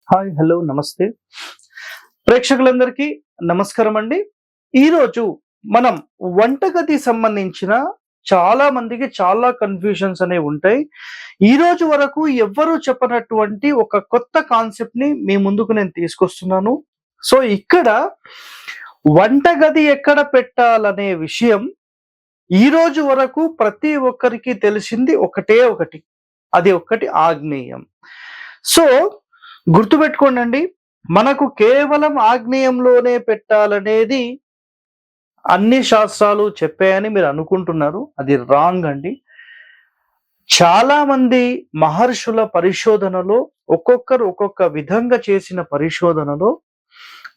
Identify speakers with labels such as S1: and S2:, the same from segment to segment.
S1: Hi, hello, నమస్తే. ప్రేక్షకులందరికీ నమస్కారం అండి. ఈరోజు మనం వంటగది సంబంధించిన చాలా మందికి చాలా కన్‌ఫ్యూజన్స్ అనేవి ఉంటాయి. ఈరోజు వరకు ఎవ్వరు చెప్పనటువంటి ఒక కొత్త కాన్సెప్ట్‌ని మీ ముందుకు నేను తీసుకొస్తున్నాను. సో, ఇక్కడ వంటగది ఎక్కడ పెట్టాలనే విషయం ఈరోజు వరకు ప్రతి ఒక్కరికి తెలిసింది ఒకటే ఒకటి. అది ఒక్కటి ఆగ్నేయం. సో, గుర్తుపెట్టుకోండండి. మనకు కేవలం ఆగ్నేయంలోనే పెట్టాలనేది అన్ని శాస్త్రాలు చెప్పాయని మీరు అనుకుంటున్నారు. అది రాంగ్ అండి. చాలా మంది మహర్షుల పరిశోధనలో ఒక్కొక్కరు ఒక్కొక్క విధంగా చేసిన పరిశోధనలో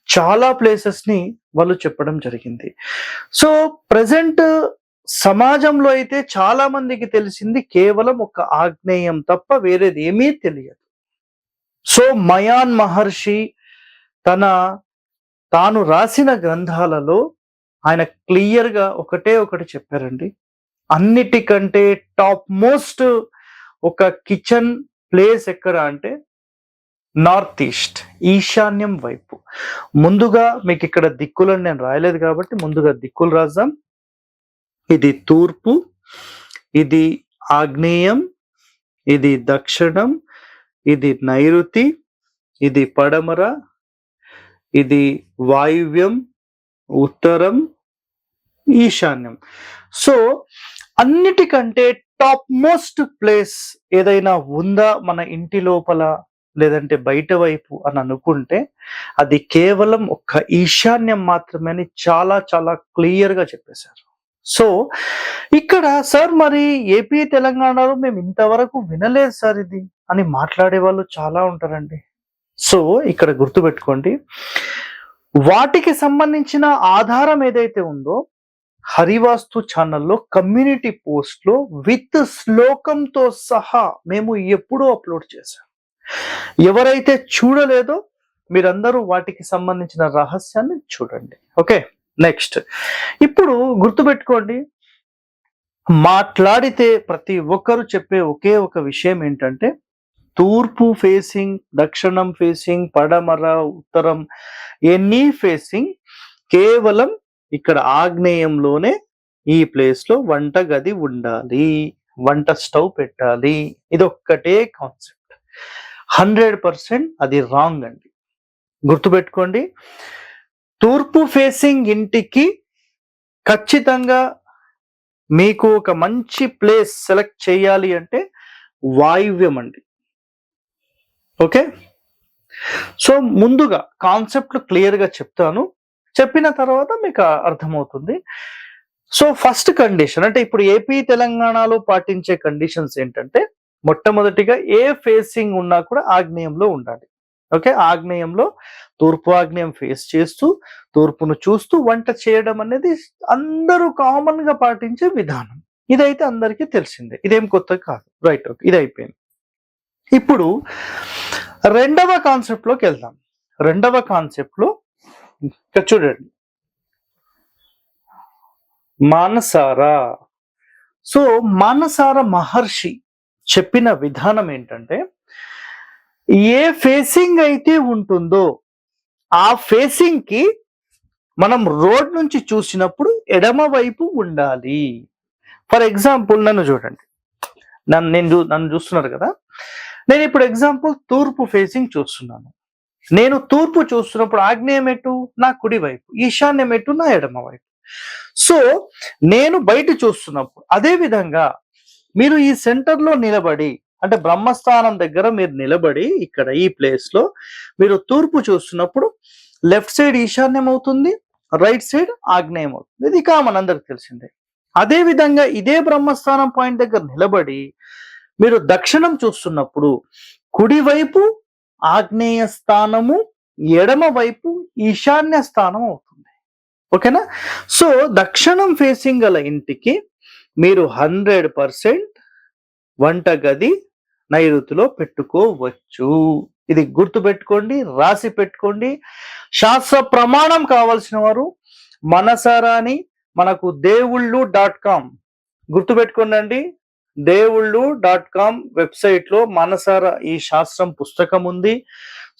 S1: చాలా ప్లేసెస్‌ని వాళ్ళు చెప్పడం జరిగింది. సో, ప్రెజెంట్ సమాజంలో అయితే చాలా మందికి తెలిసింది కేవలం ఒక ఆగ్నేయం తప్ప వేరేది ఏమీ తెలియదు. సో, మయాన్ మహర్షి తన తాను రాసిన గ్రంథాలలో ఆయన క్లియర్‌గా ఒకటే ఒకటి చెప్పారండి. అన్నిటికంటే టాప్ మోస్ట్ ఒక కిచెన్ ప్లేస్ ఎక్కడ అంటే నార్త్ ఈస్ట్, ఈశాన్యం వైపు. ముందుగా మీకిక్కడ దిక్కులను నేను రాయలేదు కాబట్టి ముందుగా దిక్కులు రాద్దాం. ఇది తూర్పు, ఇది ఆగ్నేయం, ఇది దక్షిణం, ఇది నైరుతి, ఇది పడమర, ఇది వాయువ్యం, ఉత్తరం, ఈశాన్యం. సో, అన్నిటికంటే టాప్ మోస్ట్ ప్లేస్ ఏదైనా ఉందా మన ఇంటి లోపల లేదంటే బయట వైపు అని అనుకుంటే అది కేవలం ఒక్క ఈశాన్యం మాత్రమే అని చాలా చాలా క్లియర్‌గా చెప్పేశారు. సో, ఇక్కడ సార్ మరి ఏపీ, తెలంగాణలో మేము ఇంతవరకు వినలేదు సార్ ఇది అని మాట్లాడే వాళ్ళు చాలా ఉంటారండి. సో, ఇక్కడ గుర్తుపెట్టుకోండి. వాటికి సంబంధించిన ఆధారం ఏదైతే ఉందో హరివాస్తు ఛానల్లో కమ్యూనిటీ పోస్ట్‌లో విత్ శ్లోకంతో సహా మేము ఎప్పుడూ అప్‌లోడ్ చేశాం. ఎవరైతే చూడలేదో మీరందరూ వాటికి సంబంధించిన రహస్యాన్ని చూడండి. ఓకే. నెక్స్ట్. ఇప్పుడు గుర్తుపెట్టుకోండి. మాట్లాడితే ప్రతి ఒక్కరు చెప్పే ఒకే ఒక విషయం ఏంటంటే తూర్పు ఫేసింగ్, దక్షిణం ఫేసింగ్, పడమర, ఉత్తరం ఎనీ ఫేసింగ్ కేవలం ఇక్కడ ఆగ్నేయంలోనే ఈ ప్లేస్‌లో వంటగది ఉండాలి. వంట స్టవ్ పెట్టాలి. ఇదొక్కటే కాన్సెప్ట్. 100% అది రాంగ్ అండి. గుర్తుపెట్టుకోండి. తూర్పు ఫేసింగ్ ఇంటికి ఖచ్చితంగా మీకు ఒక మంచి ప్లేస్ సెలెక్ట్ చేయాలి అంటే వాయువ్యం అండి. ఓకే. సో, ముందుగా కాన్సెప్ట్ క్లియర్‌గా చెప్తాను. చెప్పిన తర్వాత మీకు అర్థమవుతుంది. సో, ఫస్ట్ కండిషన్ అంటే ఇప్పుడు ఏపీ, తెలంగాణలో పాటించే కండిషన్స్ ఏంటంటే మొట్టమొదటిగా ఏ ఫేసింగ్ ఉన్నా కూడా ఆగ్నేయంలో ఉండాలి. ఓకే. ఆగ్నేయంలో తూర్పు ఆగ్నేయం ఫేస్ చేస్తూ తూర్పును చూస్తూ వంట చేయడం అనేది అందరూ కామన్‌గా పాటించే విధానం. ఇదైతే అందరికీ తెలిసిందే. ఇదేం కొత్తది కాదు. రైట్. ఓకే. ఇది అయిపోయింది. ఇప్పుడు రెండవ కాన్సెప్ట్‌లోకి వెళ్దాం. రెండవ కాన్సెప్ట్‌లో ఇక్కడ చూడండి. మానసార. సో, మానసార మహర్షి చెప్పిన విధానం ఏంటంటే ఏ ఫేసింగ్ అయితే ఉంటుందో ఆ ఫేసింగ్‌కి మనం రోడ్ నుంచి చూసినప్పుడు ఎడమ వైపు ఉండాలి. ఫర్ ఎగ్జాంపుల్ నన్ను చూడండి. నన్ను చూస్తున్నారు కదా. నేను ఇప్పుడు ఎగ్జాంపుల్ తూర్పు ఫేసింగ్ చూస్తున్నాను. నేను తూర్పు చూస్తున్నప్పుడు ఆగ్నేయం ఎటు? నా కుడి వైపు. ఈశాన్యం ఎటు? నా ఎడమ వైపు. సో, నేను బయట చూస్తున్నప్పుడు అదే విధంగా మీరు ఈ సెంటర్‌లో నిలబడి అంటే బ్రహ్మస్థానం దగ్గర మీరు నిలబడి ఇక్కడ ఈ ప్లేస్‌లో మీరు తూర్పు చూస్తున్నప్పుడు లెఫ్ట్ సైడ్ ఈశాన్యం అవుతుంది. రైట్ సైడ్ ఆగ్నేయం అవుతుంది. ఇది కామన్ అందరికి తెలిసిందే. అదే విధంగా ఇదే బ్రహ్మస్థానం పాయింట్ దగ్గర నిలబడి మీరు దక్షిణం చూస్తున్నప్పుడు కుడివైపు ఆగ్నేయ స్థానము, ఎడమ వైపు ఈశాన్య స్థానం అవుతుంది. ఓకేనా. సో, దక్షిణం ఫేసింగ్ గల ఇంటికి మీరు 100% వంటగది నైరుతిలో పెట్టుకోవచ్చు. ఇది గుర్తుపెట్టుకోండి, రాసి పెట్టుకోండి. శాస్త్ర ప్రమాణం కావాల్సిన వారు మనసారాని మనకు దేవుళ్ళు.com గుర్తుపెట్టుకోండి. దేవుళ్ళు.com వెబ్సైట్లో మనసారా ఈ శాస్త్రం పుస్తకం ఉంది.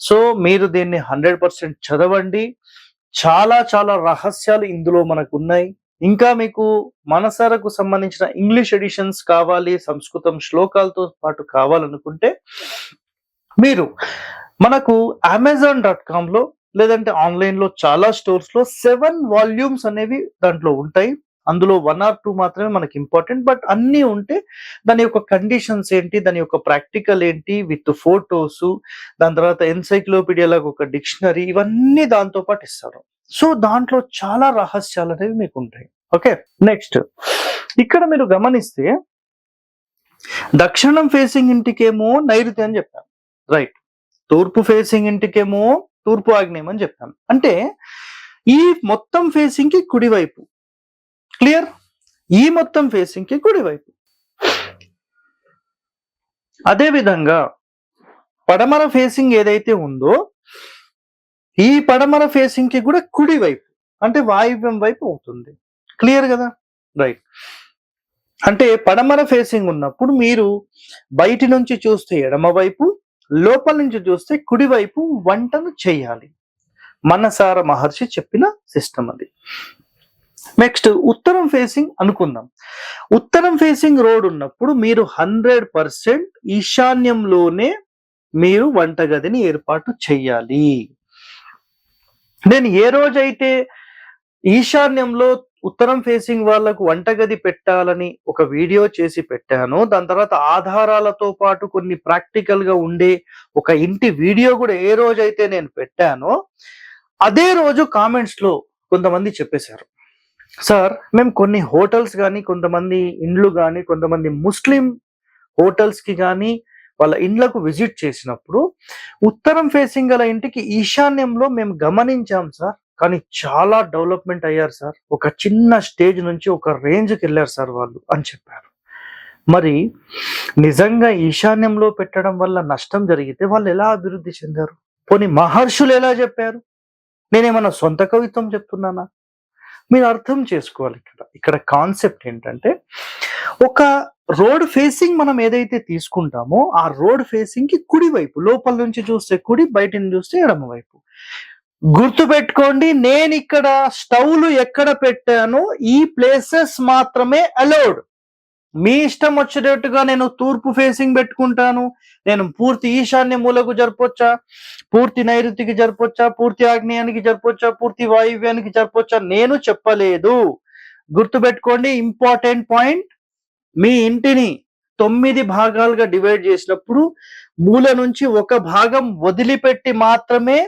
S1: సో మీరు దీన్ని 100% చదవండి. చాలా చాలా రహస్యాలు ఇందులో మనకున్నాయి. ఇంకా మీకు మనసారకు సంబంధించిన ఇంగ్లీష్ ఎడిషన్స్ కావాలి, సంస్కృతం శ్లోకాలతో పాటు కావాలనుకుంటే మీరు మనకు Amazon.comలో లేదంటే ఆన్లైన్లో చాలా స్టోర్స్లో 7 వాల్యూమ్స్ అనేవి దాంట్లో ఉంటాయి. అందులో 1 or 2 మాత్రమే మనకి ఇంపార్టెంట్. బట్ అన్నీ ఉంటే దాని యొక్క కండిషన్స్ ఏంటి, దాని యొక్క ప్రాక్టికల్ ఏంటి విత్ ఫోటోస్, దాని తర్వాత ఎన్సైక్లోపీడియా లాగా ఒక డిక్షనరీ, ఇవన్నీ దాంతో పాటు ఇస్తారు. సో దాంట్లో చాలా రహస్యాలు అనేవి మీకు ఉంటాయి. ఓకే, నెక్స్ట్ ఇక్కడ మీరు గమనిస్తే దక్షిణం ఫేసింగ్ ఇంటికేమో నైరుతి అని చెప్పాను, రైట్. తూర్పు ఫేసింగ్ ఇంటికేమో తూర్పు ఆగ్నేయం అని చెప్పాను. అంటే ఈ మొత్తం ఫేసింగ్ కి కుడివైపు, క్లియర్, ఈ మొత్తం ఫేసింగ్ కి కుడివైపు. అదే విధంగా పడమర ఫేసింగ్ ఏదైతే ఉందో ఈ పడమర ఫేసింగ్ కి కూడా కుడివైపు, అంటే వాయువ్యం వైపు అవుతుంది. క్లియర్ కదా, రైట్. అంటే పడమర ఫేసింగ్ ఉన్నప్పుడు మీరు బయటి నుంచి చూస్తే ఎడమవైపు, లోపల నుంచి చూస్తే కుడివైపు వంటను చేయాలి. మనసార మహర్షి చెప్పిన సిస్టమ్ అది. నెక్స్ట్ ఉత్తరం ఫేసింగ్ అనుకుందాం. ఉత్తరం ఫేసింగ్ రోడ్ ఉన్నప్పుడు మీరు 100% ఈశాన్యంలోనే మీరు వంటగదిని ఏర్పాటు చేయాలి. నేను ఏ రోజైతే ఈశాన్యంలో ఉత్తరం ఫేసింగ్ వాళ్లకు వంటగది పెట్టాలని ఒక వీడియో చేసి పెట్టానో, దాని తర్వాత ఆధారాలతో పాటు కొన్ని ప్రాక్టికల్ గా ఉండే ఒక ఇంటి వీడియో కూడా ఏ రోజైతే నేను పెట్టానో అదే రోజు కామెంట్స్ లో కొంతమంది చెప్పేశారు, సార్ మేము కొన్ని హోటల్స్ కానీ, కొంతమంది ఇండ్లు కానీ, కొంతమంది ముస్లిం హోటల్స్ కి కానీ వాళ్ళ ఇండ్లకు విజిట్ చేసినప్పుడు ఉత్తరం ఫేసింగ్ గల ఇంటికి ఈశాన్యంలో మేము గమనించాం సార్, కానీ చాలా డెవలప్మెంట్ అయ్యారు సార్, ఒక చిన్న స్టేజ్ నుంచి ఒక రేంజ్కి వెళ్ళారు సార్ వాళ్ళు అని చెప్పారు. మరి నిజంగా ఈశాన్యంలో పెట్టడం వల్ల నష్టం జరిగితే వాళ్ళు ఎలా అభివృద్ధి చెందారు? పోనీ మహర్షులు ఎలా చెప్పారు? నేనేమన్నా సొంత కవిత్వం చెప్తున్నానా? మీరు అర్థం చేసుకోవాలి. ఇక్కడ కాన్సెప్ట్ ఏంటంటే, ఒక రోడ్ ఫేసింగ్ మనం ఏదైతే తీసుకుంటామో ఆ రోడ్ ఫేసింగ్ కి కుడివైపు, లోపల నుంచి చూస్తే కుడి, బయట నుంచి చూస్తే ఎడమ వైపు. గుర్తు పెట్టుకోండి, నేను ఇక్కడ స్టవ్లు ఎక్కడ పెట్టానో ఈ ప్లేసెస్ మాత్రమే అలౌడ్. మీ ఇష్టం వచ్చేటట్టుగా నేను తూర్పు ఫేసింగ్ పెట్టుకుంటాను, నేను పూర్తి ఈశాన్య మూలకు జరపొచ్చా, పూర్తి నైరుతికి జరపొచ్చా, పూర్తి ఆగ్నేయానికి జరపొచ్చా, పూర్తి వాయువ్యానికి జరపొచ్చా, నేను చెప్పలేదు. గుర్తుపెట్టుకోండి, ఇంపార్టెంట్ పాయింట్, మీ ఇంటిని 9 భాగాలుగా డివైడ్ చేసినప్పుడు మూల నుంచి ఒక భాగం వదిలిపెట్టి మాత్రమే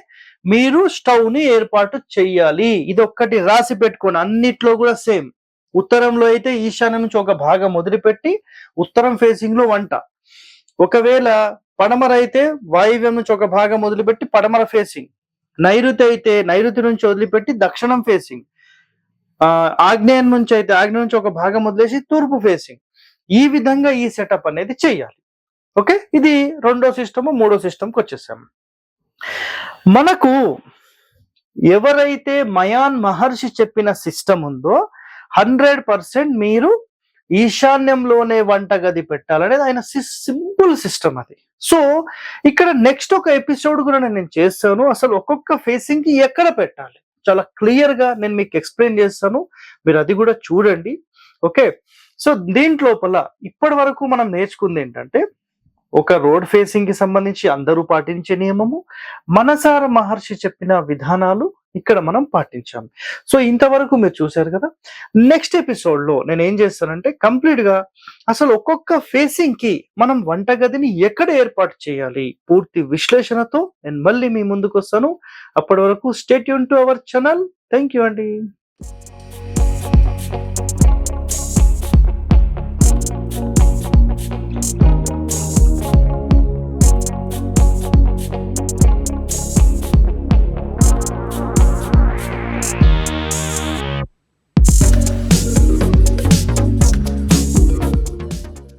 S1: మీరు స్టవ్ ని ఏర్పాటు చెయ్యాలి. ఇది ఒక్కటి రాసి పెట్టుకోండి. అన్నిట్లో కూడా సేమ్. ఉత్తరంలో అయితే ఈశాన్యం నుంచి ఒక భాగం వదిలిపెట్టి ఉత్తరం ఫేసింగ్ లో వంట. ఒకవేళ పడమర అయితే వాయువ్యం నుంచి ఒక భాగం వదిలిపెట్టి పడమర ఫేసింగ్. నైరుతి అయితే నైరుతి నుంచి వదిలిపెట్టి దక్షిణం ఫేసింగ్. ఆగ్నేయం నుంచి అయితే ఆగ్నేయం నుంచి ఒక భాగం వదిలేసి తూర్పు ఫేసింగ్. ఈ విధంగా ఈ సెటప్ అనేది చెయ్యాలి. ఓకే, ఇది రెండో సిస్టమ్. మూడో సిస్టమ్కి వచ్చేసాము. మనకు ఎవరైతే మయాన్ మహర్షి చెప్పిన సిస్టమ్ ఉందో 100% మీరు ఈశాన్యంలోనే వంటగది పెట్టాలనేది ఆయన సింపుల్ సిస్టమ్ అది. సో ఇక్కడ నెక్స్ట్ ఒక ఎపిసోడ్ కూడా నేను చేస్తాను, అసలు ఒక్కొక్క ఫేసింగ్ కి ఎక్కడ పెట్టాలి చాలా క్లియర్ గా నేను మీకు ఎక్స్ప్లెయిన్ చేస్తాను. మీరు అది కూడా చూడండి. ఓకే, సో దీంట్లోపల ఇప్పటి వరకు మనం నేర్చుకుంది ఏంటంటే, ఒక రోడ్ ఫేసింగ్ కి సంబంధించి అందరూ పాటించే నియమము, మనసార మహర్షి చెప్పిన విధానాలు ఇక్కడ మనం పాటించాం. సో ఇంతవరకు మీరు చూశారు కదా. నెక్స్ట్ ఎపిసోడ్ లో నేను ఏం చేస్తానంటే, కంప్లీట్ గా అసలు ఒక్కొక్క ఫేసింగ్ కి మనం వంటగదిని ఎక్కడ ఏర్పాటు చేయాలి పూర్తి విశ్లేషణతో నేను మళ్ళీ మీ ముందుకు వస్తాను. అప్పటి వరకు stay tune to our channel. Thank you అండి.